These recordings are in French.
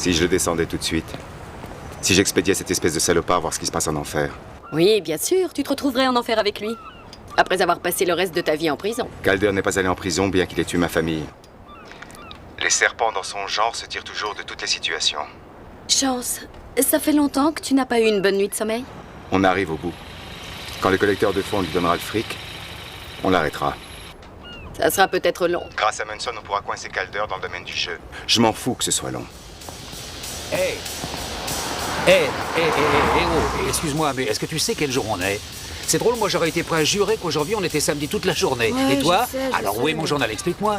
Si je le descendais tout de suite. Si j'expédiais cette espèce de salopard voir ce qui se passe en enfer. Oui, bien sûr, tu te retrouverais en enfer avec lui. Après avoir passé le reste de ta vie en prison. Calder n'est pas allé en prison bien qu'il ait tué ma famille. Les serpents dans son genre se tirent toujours de toutes les situations. Chance, ça fait longtemps que tu n'as pas eu une bonne nuit de sommeil? On arrive au bout. Quand le collecteur de fonds lui donnera le fric, on l'arrêtera. Ça sera peut-être long. Grâce à Munson, on pourra coincer Calder dans le domaine du jeu. Je m'en fous que ce soit long. Oh, excuse-moi, mais est-ce que tu sais quel jour on est? C'est drôle, moi j'aurais été prêt à jurer qu'aujourd'hui on était samedi toute la journée. Ouais, et toi? je sais, Alors où est mon journal? Explique-moi.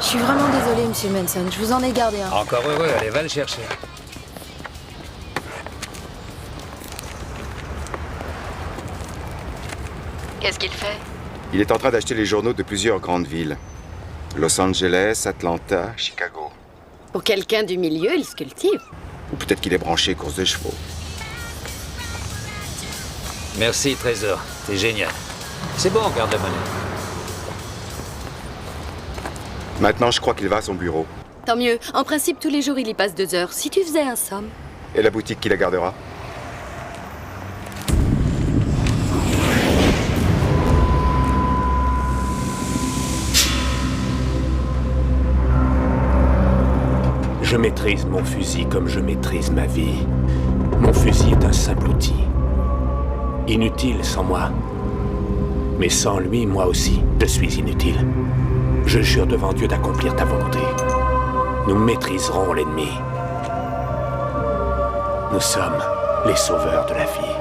Je suis vraiment désolée, monsieur Manson. Je vous en ai gardé un. Encore heureux, allez, va le chercher. Qu'est-ce qu'il fait? Il est en train d'acheter les journaux de plusieurs grandes villes. Los Angeles, Atlanta, Chicago. Pour quelqu'un du milieu, il se cultive. Ou peut-être qu'il est branché course de chevaux. Merci, Trésor. T'es génial. C'est bon, garde la monnaie. Maintenant, je crois qu'il va à son bureau. Tant mieux. En principe, tous les jours, il y passe 2 heures. Si tu faisais un somme. Et la boutique qui la gardera? Je maîtrise mon fusil comme je maîtrise ma vie. Mon fusil est un simple outil. Inutile sans moi. Mais sans lui, moi aussi, je suis inutile. Je jure devant Dieu d'accomplir ta volonté. Nous maîtriserons l'ennemi. Nous sommes les sauveurs de la vie.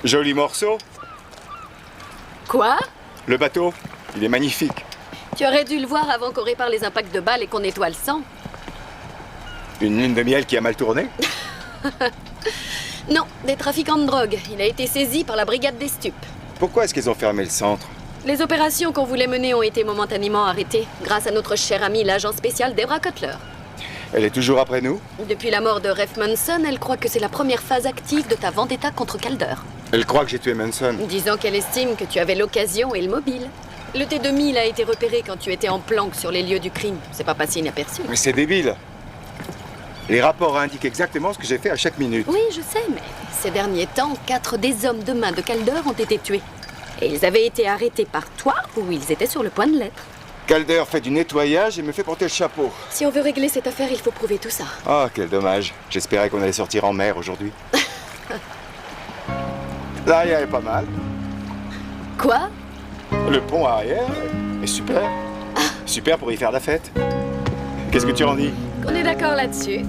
Joli morceau. Quoi? Le bateau, il est magnifique. Tu aurais dû le voir avant qu'on répare les impacts de balles et qu'on nettoie le sang. Une lune de miel qui a mal tourné? Non, des trafiquants de drogue. Il a été saisi par la brigade des stupes. Pourquoi est-ce qu'ils ont fermé le centre? Les opérations qu'on voulait mener ont été momentanément arrêtées grâce à notre cher amie, l'agent spécial Debra Cutler. Elle est toujours après nous? Depuis la mort de Ref Munson, elle croit que c'est la première phase active de ta vendetta contre Calder. Elle croit que j'ai tué Munson. Disant qu'elle estime que tu avais l'occasion et le mobile. Le T-2000 a été repéré quand tu étais en planque sur les lieux du crime. C'est pas passé inaperçu. Mais c'est débile. Les rapports indiquent exactement ce que j'ai fait à chaque minute. Oui, je sais, mais ces derniers temps, 4 des hommes de main de Calder ont été tués. Et ils avaient été arrêtés par toi ou ils étaient sur le point de l'être. Calder fait du nettoyage et me fait porter le chapeau. Si on veut régler cette affaire, il faut prouver tout ça. Ah, quel dommage. J'espérais qu'on allait sortir en mer aujourd'hui. Là, il est pas mal. Quoi? Le pont arrière est super. Super pour y faire la fête. Qu'est-ce que tu en dis? On est d'accord là-dessus.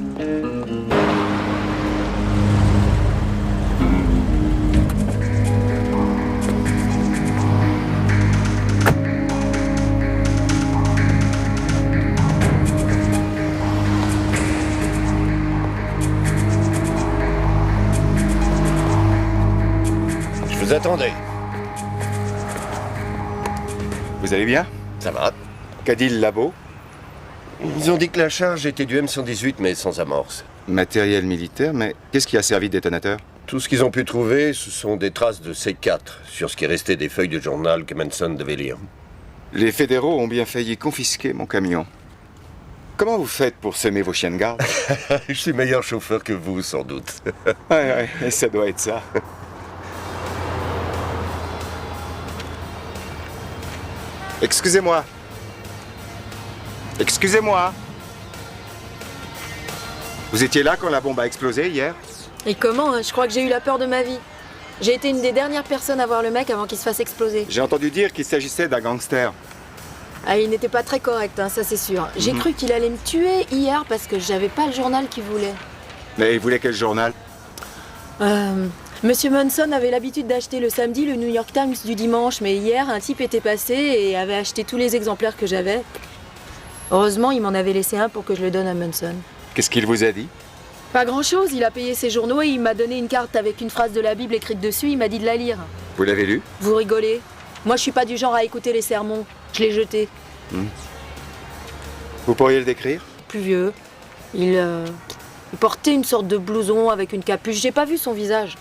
Je vous attendais. Vous allez bien? Ça va. Qu'a dit le labo? Ils ont dit que la charge était du M118, mais sans amorce. Matériel militaire, mais qu'est-ce qui a servi de détonateur? Tout ce qu'ils ont pu trouver, ce sont des traces de C4 sur ce qui est resté des feuilles de journal que Manson devait lire. Les fédéraux ont bien failli confisquer mon camion. Comment vous faites pour semer vos chiens de garde? Je suis meilleur chauffeur que vous, sans doute. Ouais, ça doit être ça. Excusez-moi. Excusez-moi. Vous étiez là quand la bombe a explosé hier? Et comment hein? Je crois que j'ai eu la peur de ma vie. J'ai été une des dernières personnes à voir le mec avant qu'il se fasse exploser. J'ai entendu dire qu'il s'agissait d'un gangster. Ah, il n'était pas très correct, hein, ça c'est sûr. J'ai cru qu'il allait me tuer hier parce que j'avais pas le journal qu'il voulait. Mais il voulait quel journal? Monsieur Manson avait l'habitude d'acheter le samedi le New York Times du dimanche, mais hier, un type était passé et avait acheté tous les exemplaires que j'avais. Heureusement, il m'en avait laissé un pour que je le donne à Manson. Qu'est-ce qu'il vous a dit? Pas grand-chose, il a payé ses journaux et il m'a donné une carte avec une phrase de la Bible écrite dessus, il m'a dit de la lire. Vous l'avez lu? Vous rigolez? Moi, je suis pas du genre à écouter les sermons. Je l'ai jeté. Vous pourriez le décrire? Plus vieux. Il portait une sorte de blouson avec une capuche. J'ai pas vu son visage.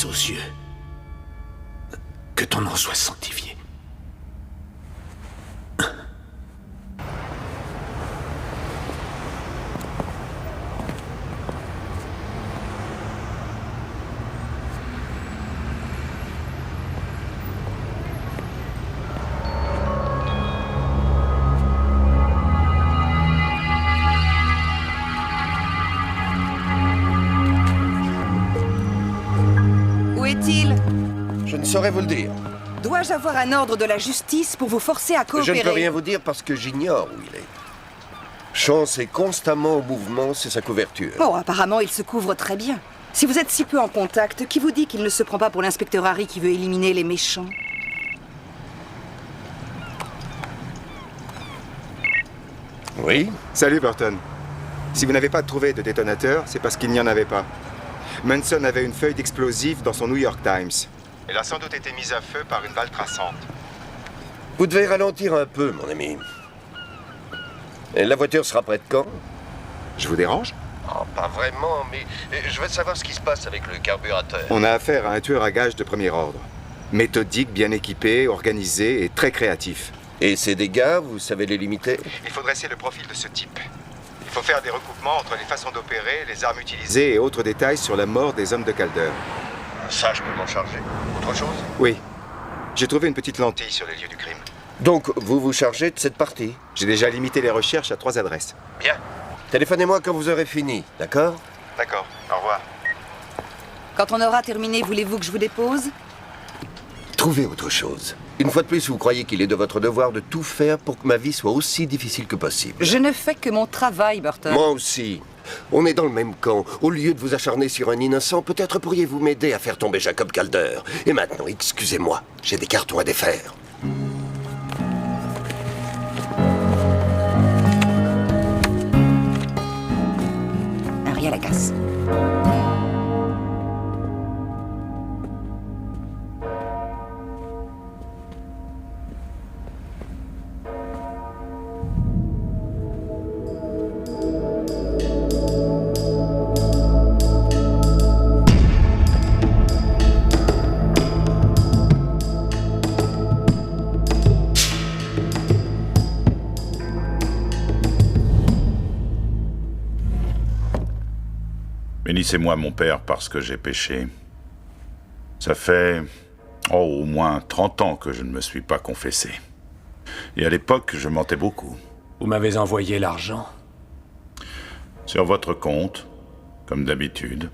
Aux cieux, que ton nom soit sanctifié. Je ne saurais vous le dire. Dois-je avoir un ordre de la justice pour vous forcer à coopérer? Je ne peux rien vous dire parce que j'ignore où il est. Chance est constamment au mouvement, c'est sa couverture. Oh, apparemment, il se couvre très bien. Si vous êtes si peu en contact, qui vous dit qu'il ne se prend pas pour l'inspecteur Harry qui veut éliminer les méchants? Oui? Salut, Burton. Si vous n'avez pas trouvé de détonateur, c'est parce qu'il n'y en avait pas. Manson avait une feuille d'explosif dans son New York Times. Elle a sans doute été mise à feu par une balle traçante. Vous devez ralentir un peu, mon ami. Et la voiture sera prête quand? Je vous dérange? Oh, pas vraiment, mais je veux savoir ce qui se passe avec le carburateur. On a affaire à un tueur à gages de premier ordre. Méthodique, bien équipé, organisé et très créatif. Et ces dégâts, vous savez les limiter? Il faut dresser le profil de ce type. Il faut faire des recoupements entre les façons d'opérer, les armes utilisées et autres détails sur la mort des hommes de Calder. Ça, je peux m'en charger. Autre chose? Oui. J'ai trouvé une petite lentille sur les lieux du crime. Donc, vous vous chargez de cette partie? J'ai déjà limité les recherches à 3 adresses. Bien. Téléphonez-moi quand vous aurez fini, d'accord? D'accord. Au revoir. Quand on aura terminé, voulez-vous que je vous dépose? Trouvez autre chose. Une fois de plus, vous croyez qu'il est de votre devoir de tout faire pour que ma vie soit aussi difficile que possible. Je ne fais que mon travail, Burton. Moi aussi. On est dans le même camp. Au lieu de vous acharner sur un innocent, peut-être pourriez-vous m'aider à faire tomber Jacob Calder. Et maintenant, excusez-moi, j'ai des cartons à défaire. Un riz à la casse. Bénissez-moi, mon père, parce que j'ai péché. Ça fait, au moins 30 ans que je ne me suis pas confessé. Et à l'époque, je mentais beaucoup. Vous m'avez envoyé l'argent. Sur votre compte, comme d'habitude.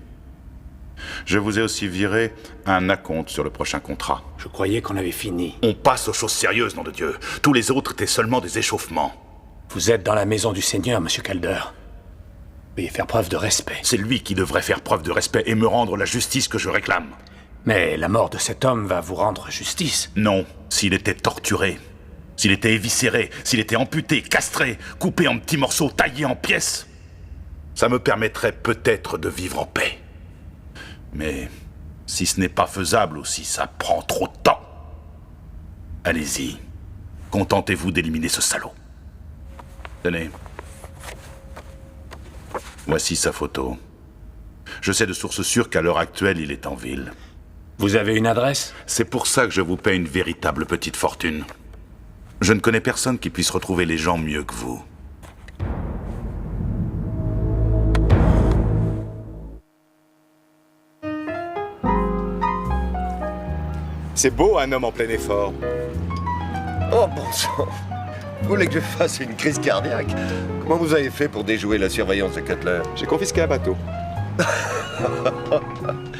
Je vous ai aussi viré un acompte sur le prochain contrat. Je croyais qu'on avait fini. On passe aux choses sérieuses, nom de Dieu. Tous les autres étaient seulement des échauffements. Vous êtes dans la maison du Seigneur, Monsieur Calder. Veuillez faire preuve de respect. C'est lui qui devrait faire preuve de respect et me rendre la justice que je réclame. Mais la mort de cet homme va vous rendre justice. Non, s'il était torturé, s'il était éviscéré, s'il était amputé, castré, coupé en petits morceaux, taillé en pièces, ça me permettrait peut-être de vivre en paix. Mais si ce n'est pas faisable ou si ça prend trop de temps, allez-y, contentez-vous d'éliminer ce salaud. Tenez. Voici sa photo. Je sais de source sûre qu'à l'heure actuelle, il est en ville. Vous avez une adresse? C'est pour ça que je vous paie une véritable petite fortune. Je ne connais personne qui puisse retrouver les gens mieux que vous. C'est beau, un homme en plein effort. Oh, bon sang. Vous voulez que je fasse une crise cardiaque? Comment vous avez fait pour déjouer la surveillance de Cutler? J'ai confisqué un bateau.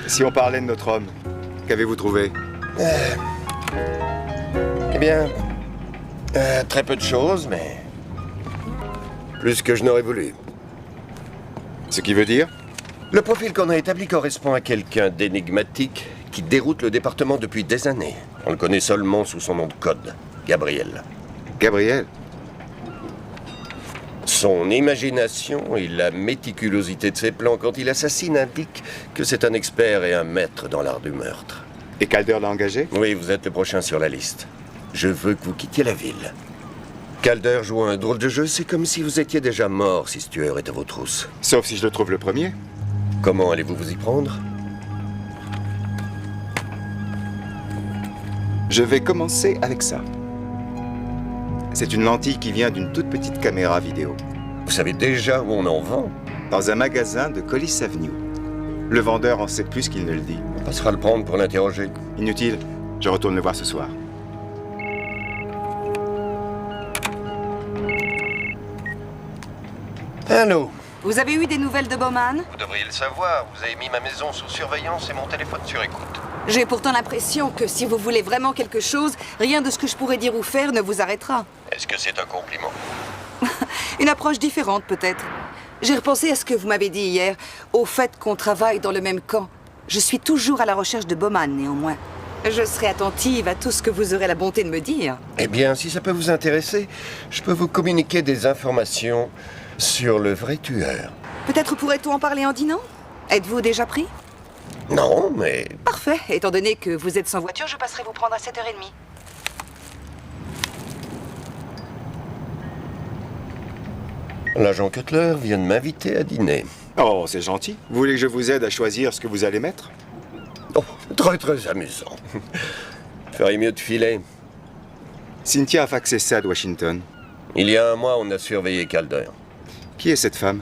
Si on parlait de notre homme, qu'avez-vous trouvé? Eh bien, très peu de choses, mais plus que je n'aurais voulu. Ce qui veut dire? Le profil qu'on a établi correspond à quelqu'un d'énigmatique qui déroute le département depuis des années. On le connaît seulement sous son nom de code, Gabriel. Gabriel? Son imagination et la méticulosité de ses plans quand il assassine indiquent que c'est un expert et un maître dans l'art du meurtre. Et Calder l'a engagé? Oui, vous êtes le prochain sur la liste. Je veux que vous quittiez la ville. Calder joue un drôle de jeu, c'est comme si vous étiez déjà mort si ce tueur était à vos trousses. Sauf si je le trouve le premier. Comment allez-vous vous y prendre? Je vais commencer avec ça. C'est une lentille qui vient d'une toute petite caméra vidéo. Vous savez déjà où on en vend? Dans un magasin de Collis Avenue. Le vendeur en sait plus qu'il ne le dit. On passera le prendre pour l'interroger. Inutile, je retourne le voir ce soir. Allô? Vous avez eu des nouvelles de Bowman? Vous devriez le savoir, vous avez mis ma maison sous surveillance et mon téléphone sur écoute. J'ai pourtant l'impression que si vous voulez vraiment quelque chose, rien de ce que je pourrais dire ou faire ne vous arrêtera. Est-ce que c'est un compliment? Une approche différente, peut-être. J'ai repensé à ce que vous m'avez dit hier, au fait qu'on travaille dans le même camp. Je suis toujours à la recherche de Bowman, néanmoins. Je serai attentive à tout ce que vous aurez la bonté de me dire. Eh bien, si ça peut vous intéresser, je peux vous communiquer des informations sur le vrai tueur. Peut-être pourrait-on en parler en dînant? Êtes-vous déjà pris? Non, mais... Parfait. Étant donné que vous êtes sans voiture, je passerai vous prendre à 7h30. L'agent Cutler vient de m'inviter à dîner. Oh, c'est gentil. Vous voulez que je vous aide à choisir ce que vous allez mettre? Oh, très très amusant. Feriez mieux de filer. Cynthia a faxé ça de Washington. Il y a un mois, on a surveillé Calder. Qui est cette femme?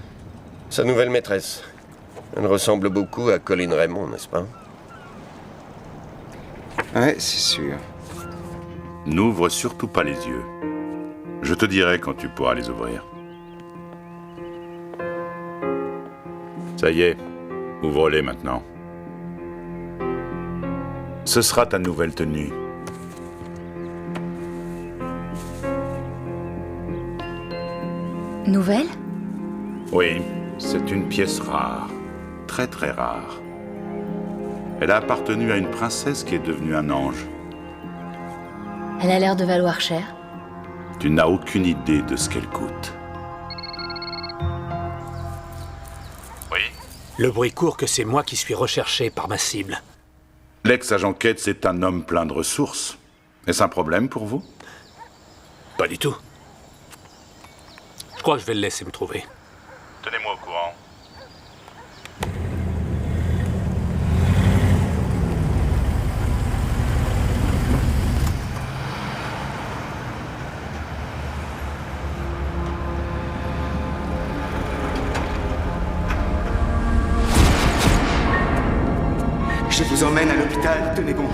Sa nouvelle maîtresse. Elle ressemble beaucoup à Colin Raymond, n'est-ce pas? Ouais, c'est sûr. N'ouvre surtout pas les yeux. Je te dirai quand tu pourras les ouvrir. Ça y est, ouvre-les maintenant. Ce sera ta nouvelle tenue. Nouvelle? Oui, c'est une pièce rare. Très très rare. Elle a appartenu à une princesse qui est devenue un ange. Elle a l'air de valoir cher. Tu n'as aucune idée de ce qu'elle coûte. Oui? Le bruit court que c'est moi qui suis recherché par ma cible. L'ex-agent Ketz est un homme plein de ressources. Est-ce un problème pour vous? Pas du tout. Je crois que je vais le laisser me trouver. Tenez-moi au courant. Je vous emmène à l'hôpital, tenez bon.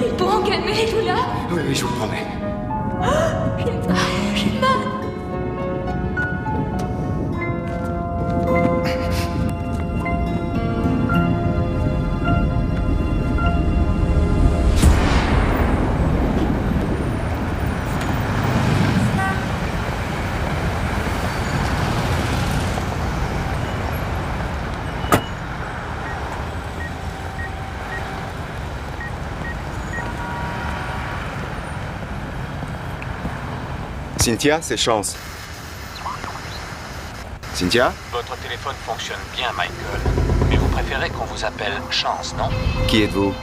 Ils pourront calmer tout là? Oui, oui, je vous le promets. J'ai mal. Cynthia, c'est Chance. Cynthia? Votre téléphone fonctionne bien, Michael. Mais vous préférez qu'on vous appelle Chance, non? Qui êtes-vous?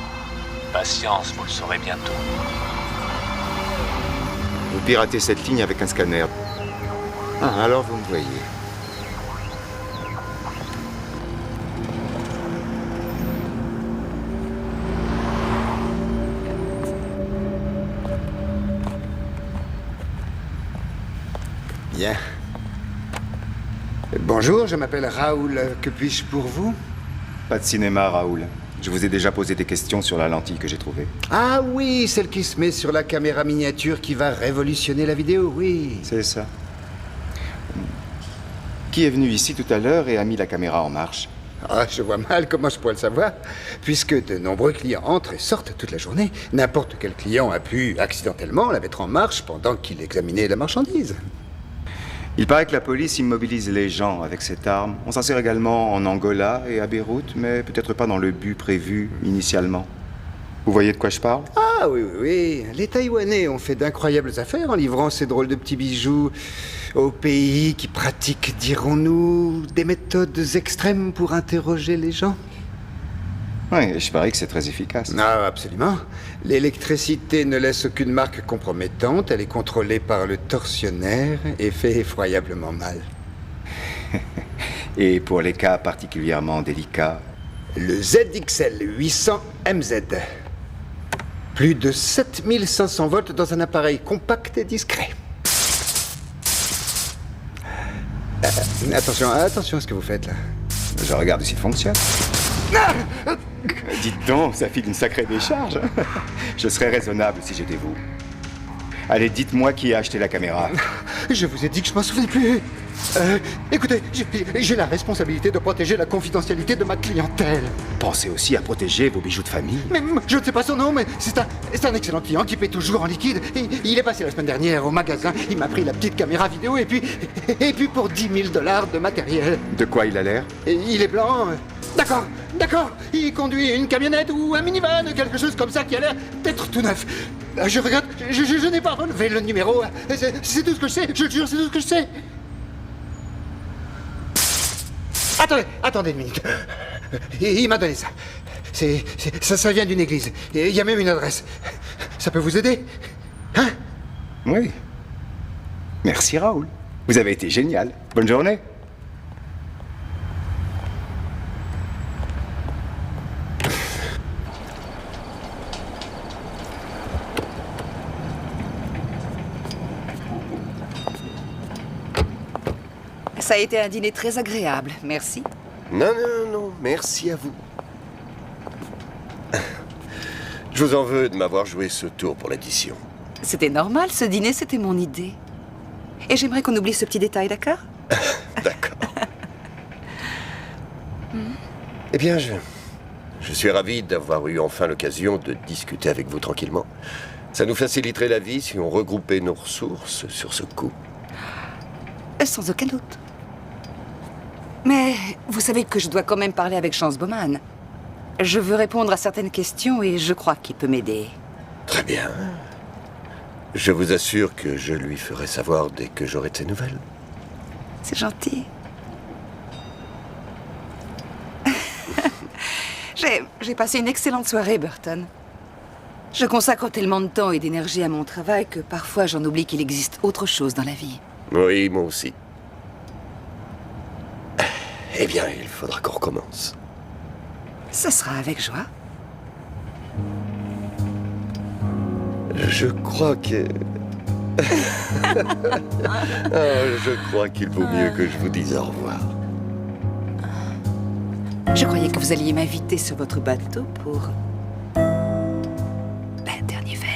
Patience, vous le saurez bientôt. Vous piratez cette ligne avec un scanner. Ah, alors vous me voyez. Bien. Bonjour, je m'appelle Raoul. Que puis-je pour vous? Pas de cinéma, Raoul. Je vous ai déjà posé des questions sur la lentille que j'ai trouvée. Ah oui, celle qui se met sur la caméra miniature qui va révolutionner la vidéo, oui. C'est ça. Qui est venu ici tout à l'heure et a mis la caméra en marche? Ah, je vois mal comment je pourrais le savoir, puisque de nombreux clients entrent et sortent toute la journée. N'importe quel client a pu accidentellement la mettre en marche pendant qu'il examinait la marchandise. Il paraît que la police immobilise les gens avec cette arme. On s'en sert également en Angola et à Beyrouth, mais peut-être pas dans le but prévu initialement. Vous voyez de quoi je parle? Ah oui, oui, oui. Les Taïwanais ont fait d'incroyables affaires en livrant ces drôles de petits bijoux aux pays qui pratiquent, dirons-nous, des méthodes extrêmes pour interroger les gens. Oui, je parie que c'est très efficace. Ah, absolument. L'électricité ne laisse aucune marque compromettante, elle est contrôlée par le tortionnaire et fait effroyablement mal. Et pour les cas particulièrement délicats? Le ZXL 800 MZ. Plus de 7500 volts dans un appareil compact et discret. Attention à ce que vous faites là. Je regarde s'il fonctionne. Dites donc, ça file une sacrée décharge. Je serais raisonnable si j'étais vous. Allez, dites-moi qui a acheté la caméra. Je vous ai dit que je m'en souvenais plus. Écoutez, j'ai la responsabilité de protéger la confidentialité de ma clientèle. Pensez aussi à protéger vos bijoux de famille. Mais je ne sais pas son nom, mais c'est un excellent client qui paie toujours en liquide. Il est passé la semaine dernière au magasin, il m'a pris la petite caméra vidéo et puis pour 10 000 $ de matériel. De quoi il a l'air? Il est blanc. D'accord. Il conduit une camionnette ou un minivan, quelque chose comme ça qui a l'air d'être tout neuf. Je regrette, je n'ai pas relevé le numéro. C'est tout ce que je sais, je jure, c'est tout ce que je sais. Attendez une minute. Il m'a donné ça. Ça vient d'une église. Il y a même une adresse. Ça peut vous aider? Hein? Oui. Merci, Raoul. Vous avez été génial. Bonne journée. Ça a été un dîner très agréable, merci. Non, merci à vous. Je vous en veux de m'avoir joué ce tour pour l'addition. C'était normal, ce dîner, c'était mon idée. Et j'aimerais qu'on oublie ce petit détail, d'accord? D'accord. Eh bien, Je suis ravi d'avoir eu enfin l'occasion de discuter avec vous tranquillement. Ça nous faciliterait la vie si on regroupait nos ressources sur ce coup. Sans aucun doute. Mais vous savez que je dois quand même parler avec Chance Bowman. Je veux répondre à certaines questions et je crois qu'il peut m'aider. Très bien. Je vous assure que je lui ferai savoir dès que j'aurai de ses nouvelles. C'est gentil. J'ai passé une excellente soirée, Burton. Je consacre tellement de temps et d'énergie à mon travail que parfois j'en oublie qu'il existe autre chose dans la vie. Oui, moi aussi. Eh bien, il faudra qu'on recommence. Ça sera avec joie. Je crois que... je crois qu'il vaut mieux que je vous dise au revoir. Je croyais que vous alliez m'inviter sur votre bateau pour... un dernier verre.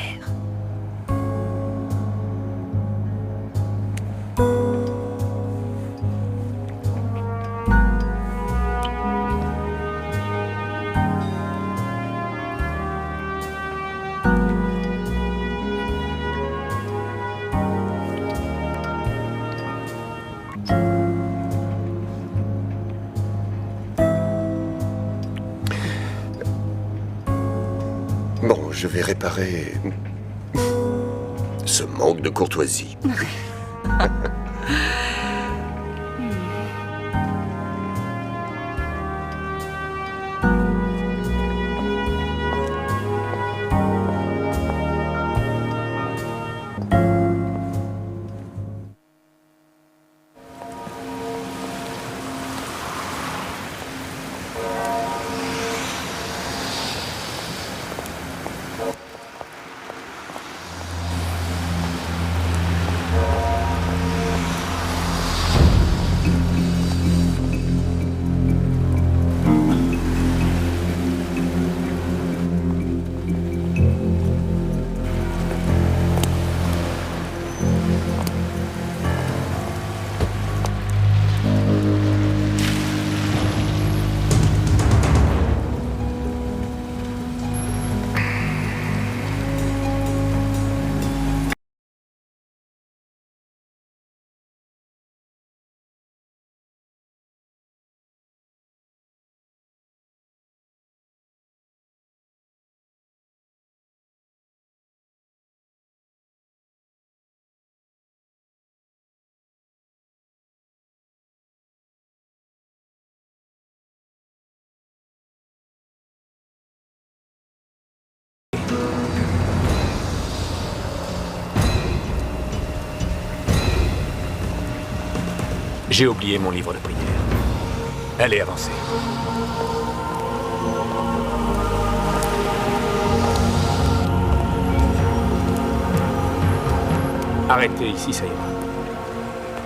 Bon, je vais réparer ce manque de courtoisie. J'ai oublié mon livre de prière. Allez, avancez. Arrêtez ici, ça ira.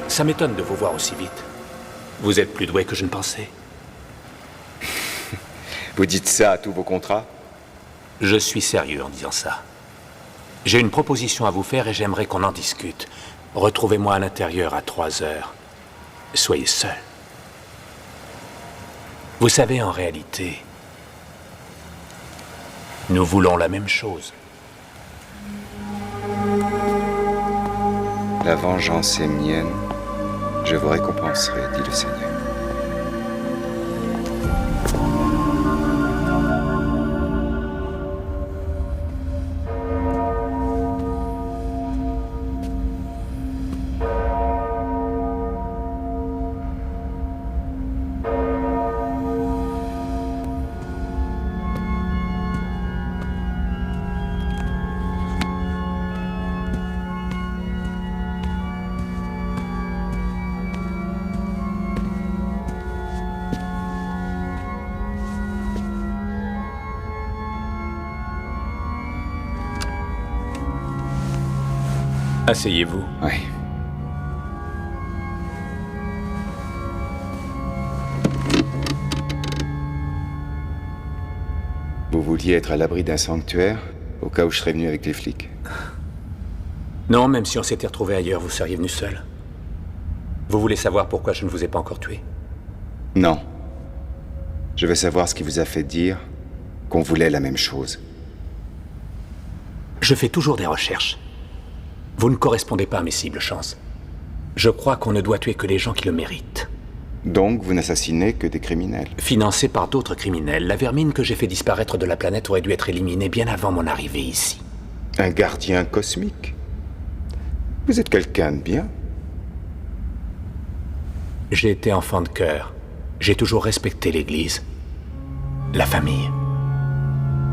Ça m'étonne de vous voir aussi vite. Vous êtes plus doué que je ne pensais. Vous dites ça à tous vos contrats? Je suis sérieux en disant ça. J'ai une proposition à vous faire et j'aimerais qu'on en discute. Retrouvez-moi à l'intérieur à 3 heures. Soyez seul. Vous savez, en réalité, nous voulons la même chose. La vengeance est mienne. Je vous récompenserai, dit le Seigneur. Asseyez-vous. Oui. Vous vouliez être à l'abri d'un sanctuaire, au cas où je serais venu avec les flics? Non, même si on s'était retrouvé ailleurs, vous seriez venu seul. Vous voulez savoir pourquoi je ne vous ai pas encore tué? Non. Je veux savoir ce qui vous a fait dire qu'on voulait la même chose. Je fais toujours des recherches. Vous ne correspondez pas à mes cibles, Chance. Je crois qu'on ne doit tuer que les gens qui le méritent. Donc, vous n'assassinez que des criminels. Financé par d'autres criminels, la vermine que j'ai fait disparaître de la planète aurait dû être éliminée bien avant mon arrivée ici. Un gardien cosmique. Vous êtes quelqu'un de bien. J'ai été enfant de cœur. J'ai toujours respecté l'Église. La famille.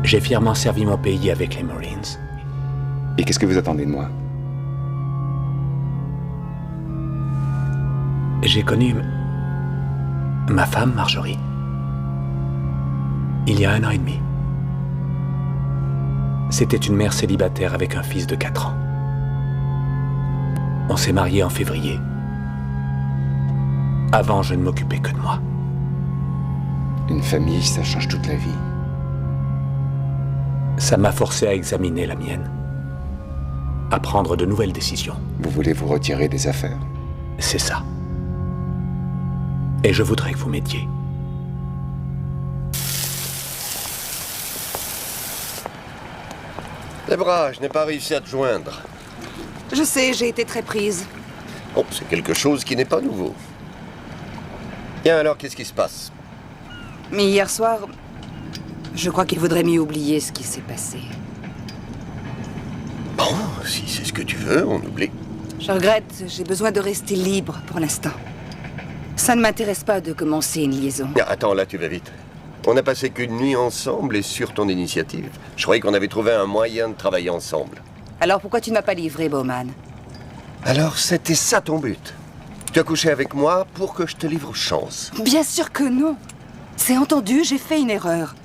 J'ai fièrement servi mon pays avec les Marines. Et qu'est-ce que vous attendez de moi? J'ai connu ma femme, Marjorie, il y a 1 an et demi. C'était une mère célibataire avec un fils de 4 ans. On s'est mariés en février. Avant, je ne m'occupais que de moi. Une famille, ça change toute la vie. Ça m'a forcé à examiner la mienne, à prendre de nouvelles décisions. Vous voulez vous retirer des affaires? C'est ça. Et je voudrais que vous m'aidiez. Debra, je n'ai pas réussi à te joindre. Je sais, j'ai été très prise. Bon, c'est quelque chose qui n'est pas nouveau. Bien alors, qu'est-ce qui se passe? Mais hier soir, je crois qu'il vaudrait mieux oublier ce qui s'est passé. Bon, si c'est ce que tu veux, on oublie. Je regrette, j'ai besoin de rester libre pour l'instant. Ça ne m'intéresse pas de commencer une liaison. Ah, attends, là, tu vas vite. On n'a passé qu'une nuit ensemble et sur ton initiative. Je croyais qu'on avait trouvé un moyen de travailler ensemble. Alors pourquoi tu ne m'as pas livré, Bowman? Alors, c'était ça ton but? Tu as couché avec moi pour que je te livre Chance? Bien sûr que non. C'est entendu, j'ai fait une erreur.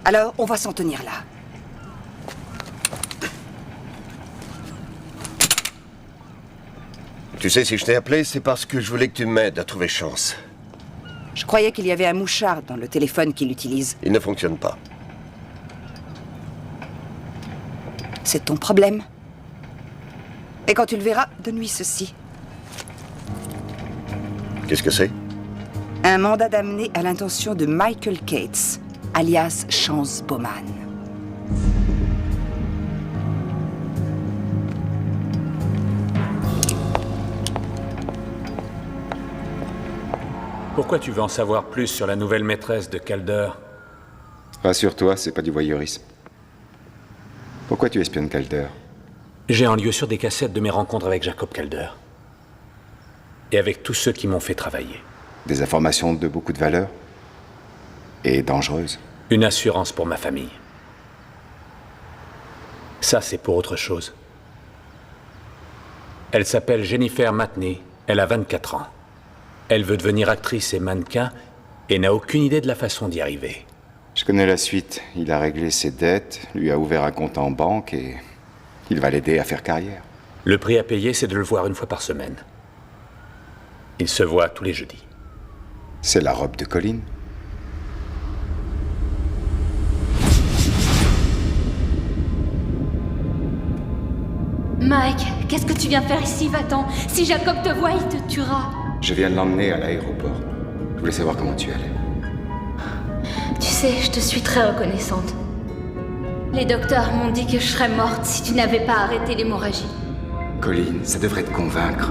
Alors, on va s'en tenir là. Tu sais, si je t'ai appelé, c'est parce que je voulais que tu m'aides à trouver Chance. Je croyais qu'il y avait un mouchard dans le téléphone qu'il utilise. Il ne fonctionne pas. C'est ton problème. Et quand tu le verras, donne-lui ceci. Qu'est-ce que c'est? Un mandat d'amener à l'intention de Michael Cates, alias Chance Bowman. Pourquoi tu veux en savoir plus sur la nouvelle maîtresse de Calder? Rassure-toi, c'est pas du voyeurisme. Pourquoi tu espionnes Calder? J'ai un lieu sur des cassettes de mes rencontres avec Jacob Calder. Et avec tous ceux qui m'ont fait travailler. Des informations de beaucoup de valeur? Et dangereuses? Une assurance pour ma famille. Ça, c'est pour autre chose. Elle s'appelle Jennifer Matney. Elle a 24 ans. Elle veut devenir actrice et mannequin et n'a aucune idée de la façon d'y arriver. Je connais la suite. Il a réglé ses dettes, lui a ouvert un compte en banque et il va l'aider à faire carrière. Le prix à payer, c'est de le voir 1 fois par semaine. Il se voit tous les jeudis. C'est la robe de Colin. Mike, qu'est-ce que tu viens faire ici? Va-t'en. Si Jacob te voit, il te tuera. Je viens de l'emmener à l'aéroport. Je voulais savoir comment tu allais. Tu sais, je te suis très reconnaissante. Les docteurs m'ont dit que je serais morte si tu n'avais pas arrêté l'hémorragie. Colin, ça devrait te convaincre.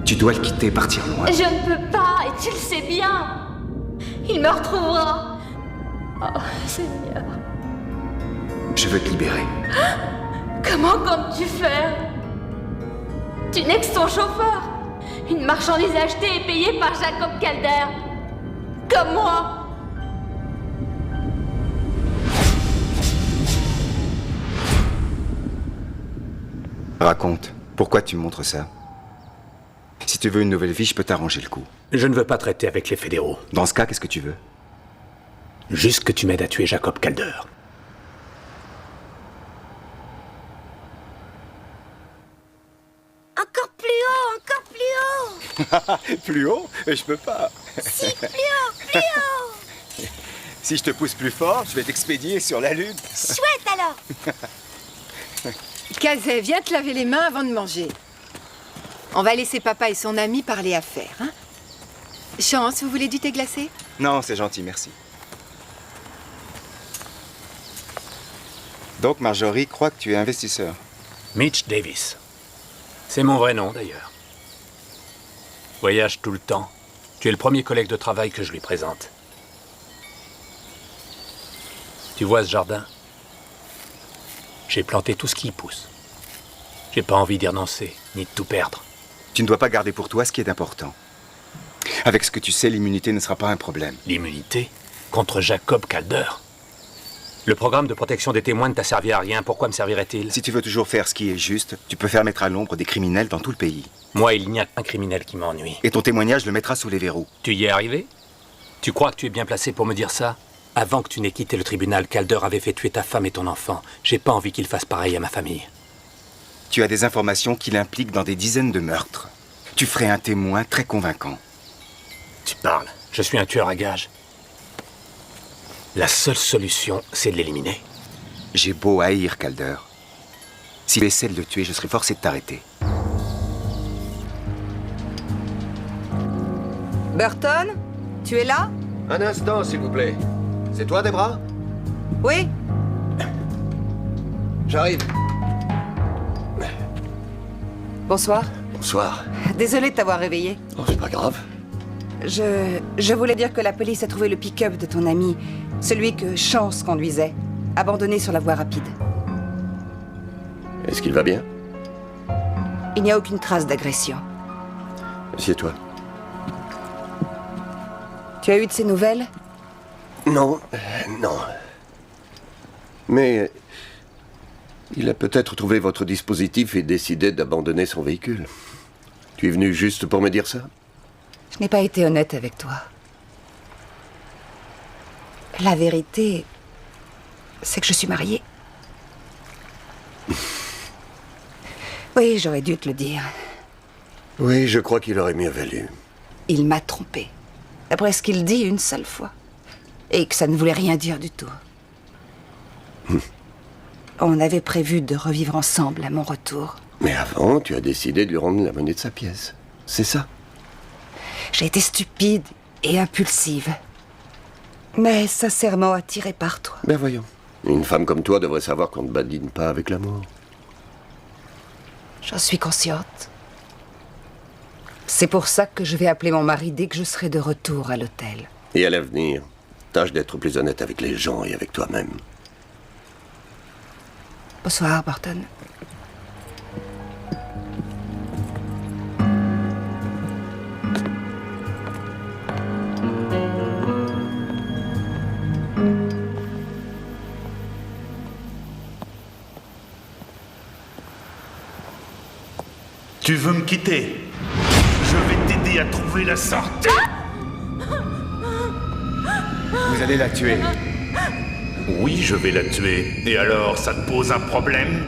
Tu dois le quitter, partir loin. Je ne peux pas, et tu le sais bien. Il me retrouvera. Oh, Seigneur. Je veux te libérer. Comment comptes-tu faire? Tu n'es que son chauffeur. Une marchandise achetée et payée par Jacob Calder. Comme moi. Raconte, pourquoi tu me montres ça? Si tu veux une nouvelle vie, je peux t'arranger le coup. Je ne veux pas traiter avec les fédéraux. Dans ce cas, qu'est-ce que tu veux? Juste que tu m'aides à tuer Jacob Calder. Encore plus haut, encore plus haut. Plus haut? Je peux pas. Si, plus haut, plus haut. Si je te pousse plus fort, je vais t'expédier sur la Lune. Chouette alors. Kazé, viens te laver les mains avant de manger. On va laisser papa et son ami parler affaires, hein? Chance, vous voulez du thé glacé? Non, c'est gentil, merci. Donc Marjorie croit que tu es investisseur. Mitch Davis. C'est mon vrai nom, d'ailleurs. Voyage tout le temps. Tu es le premier collègue de travail que je lui présente. Tu vois ce jardin? J'ai planté tout ce qui y pousse. J'ai pas envie d'y renoncer, ni de tout perdre. Tu ne dois pas garder pour toi ce qui est important. Avec ce que tu sais, l'immunité ne sera pas un problème. L'immunité? Contre Jacob Calder? Le programme de protection des témoins ne t'a servi à rien. Pourquoi me servirait-il? Si tu veux toujours faire ce qui est juste, tu peux faire mettre à l'ombre des criminels dans tout le pays. Moi, il n'y a qu'un criminel qui m'ennuie. Et ton témoignage le mettra sous les verrous. Tu y es arrivé? Tu crois que tu es bien placé pour me dire ça? Avant que tu n'aies quitté le tribunal, Calder avait fait tuer ta femme et ton enfant. J'ai pas envie qu'il fasse pareil à ma famille. Tu as des informations qui l'impliquent dans des dizaines de meurtres. Tu ferais un témoin très convaincant. Tu parles. Je suis un tueur à gages. La seule solution, c'est de l'éliminer. J'ai beau haïr Calder. Si tu essaies de le tuer, je serai forcé de t'arrêter. Burton, tu es là? Un instant, s'il vous plaît. C'est toi, Debra? Oui? J'arrive. Bonsoir. Bonsoir. Désolée de t'avoir réveillé. Oh, c'est pas grave. Je voulais dire que la police a trouvé le pick-up de ton ami, celui que Chance conduisait, abandonné sur la voie rapide. Est-ce qu'il va bien? Il n'y a aucune trace d'agression. Assieds-toi. Tu as eu de ses nouvelles? Non, non. Mais il a peut-être trouvé votre dispositif et décidé d'abandonner son véhicule. Tu es venu juste pour me dire ça? Je n'ai pas été honnête avec toi. La vérité, c'est que je suis mariée. Oui, j'aurais dû te le dire. Oui, je crois qu'il aurait mieux valu. Il m'a trompée. Après ce qu'il dit une seule fois. Et que ça ne voulait rien dire du tout. On avait prévu de revivre ensemble à mon retour. Mais avant, tu as décidé de lui rendre la monnaie de sa pièce. C'est ça? J'ai été stupide et impulsive. Mais sincèrement attirée par toi. Ben voyons. Une femme comme toi devrait savoir qu'on ne badine pas avec l'amour. J'en suis consciente. C'est pour ça que je vais appeler mon mari dès que je serai de retour à l'hôtel. Et à l'avenir, tâche d'être plus honnête avec les gens et avec toi-même. Bonsoir, Burton. Tu veux me quitter? Je vais t'aider à trouver la sortie. Vous allez la tuer. Oui, je vais la tuer. Et alors, ça te pose un problème?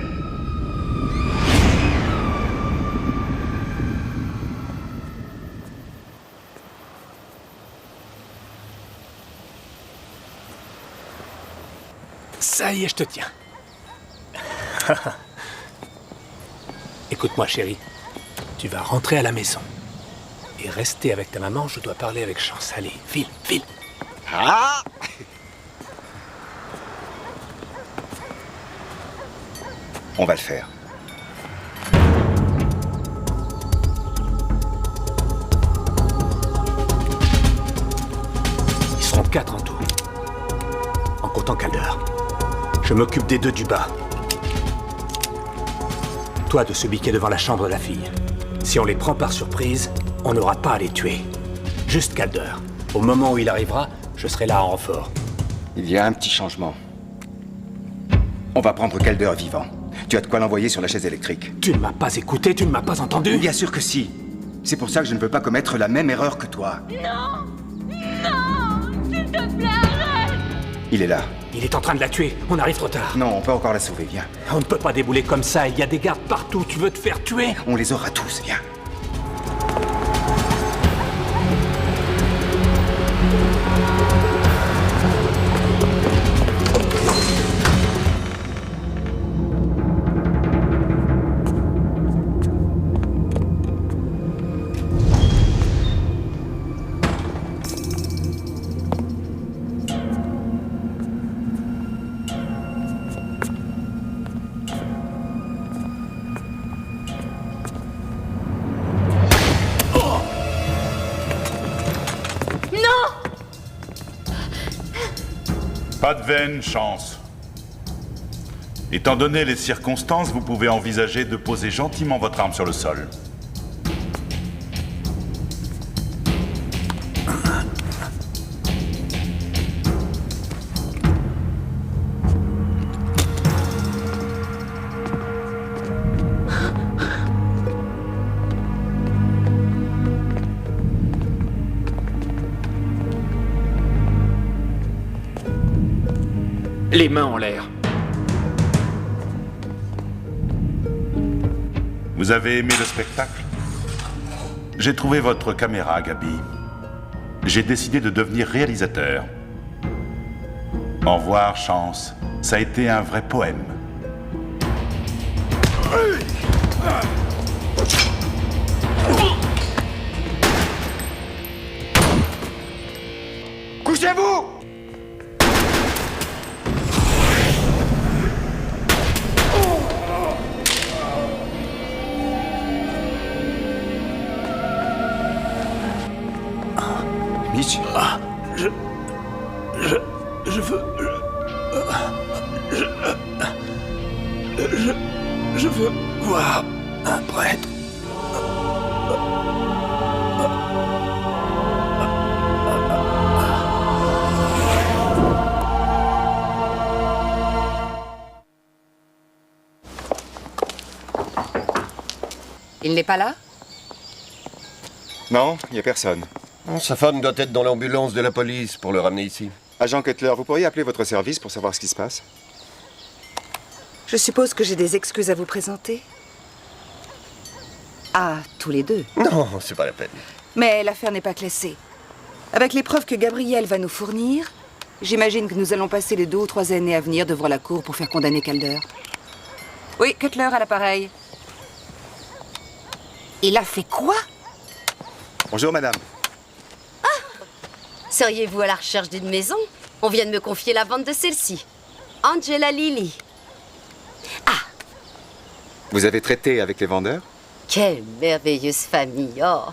Ça y est, je te tiens. Écoute-moi, chérie. Tu vas rentrer à la maison. Et rester avec ta maman, je dois parler avec Chance. Allez, file, file. Ah! On va le faire. Ils seront 4 en tout. En comptant Calder. Je m'occupe des 2 du bas. Toi de celui qui est devant la chambre de la fille. Si on les prend par surprise, on n'aura pas à les tuer. Juste Calder. Au moment où il arrivera, je serai là en renfort. Il y a un petit changement. On va prendre Calder vivant. Tu as de quoi l'envoyer sur la chaise électrique. Tu ne m'as pas écouté, tu ne m'as pas entendu? Bien sûr que si. C'est pour ça que je ne veux pas commettre la même erreur que toi. Non! Non! S'il te plaît, arrête! Il est là. Il est en train de la tuer, on arrive trop tard. Non, on peut encore la sauver, viens. On ne peut pas débouler comme ça, il y a des gardes partout, tu veux te faire tuer? On les aura tous, viens. Pas de veine, Chance. Étant donné les circonstances, vous pouvez envisager de poser gentiment votre arme sur le sol. Les mains en l'air. Vous avez aimé le spectacle? J'ai trouvé votre caméra, Gabi. J'ai décidé de devenir réalisateur. Au revoir, Chance. Ça a été un vrai poème. Couchez-vous! Mitch? Je veux voir un prêtre. Il n'est pas là? Non, il n'y a personne. Sa femme doit être dans l'ambulance de la police pour le ramener ici. Agent Cutler, vous pourriez appeler votre service pour savoir ce qui se passe? Je suppose que j'ai des excuses à vous présenter. Ah, tous les deux. Non, c'est pas la peine. Mais l'affaire n'est pas classée. Avec les preuves que Gabriel va nous fournir, j'imagine que nous allons passer les 2 ou 3 années à venir devant la cour pour faire condamner Calder. Oui, Cutler à l'appareil. Il a fait quoi? Bonjour, madame. Seriez-vous à la recherche d'une maison? On vient de me confier la vente de celle-ci. Angela Lilly. Vous avez traité avec les vendeurs? Quelle merveilleuse famille. Oh.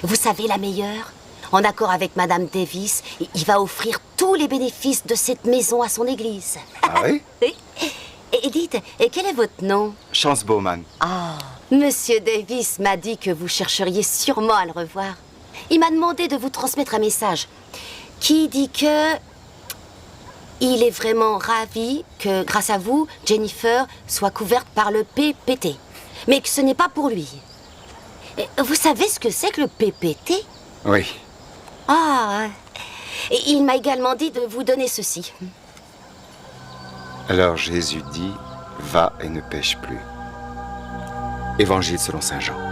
Vous savez la meilleure? En accord avec Madame Davis, il va offrir tous les bénéfices de cette maison à son église. Ah oui? Et dites, quel est votre nom? Chance Bowman. Ah, Monsieur Davis m'a dit que vous chercheriez sûrement à le revoir. Il m'a demandé de vous transmettre un message qui dit que il est vraiment ravi que, grâce à vous, Jennifer soit couverte par le PPT. Mais que ce n'est pas pour lui. Et vous savez ce que c'est que le PPT? Oui. Ah, et il m'a également dit de vous donner ceci. Alors Jésus dit, va et ne pêche plus. Évangile selon Saint Jean.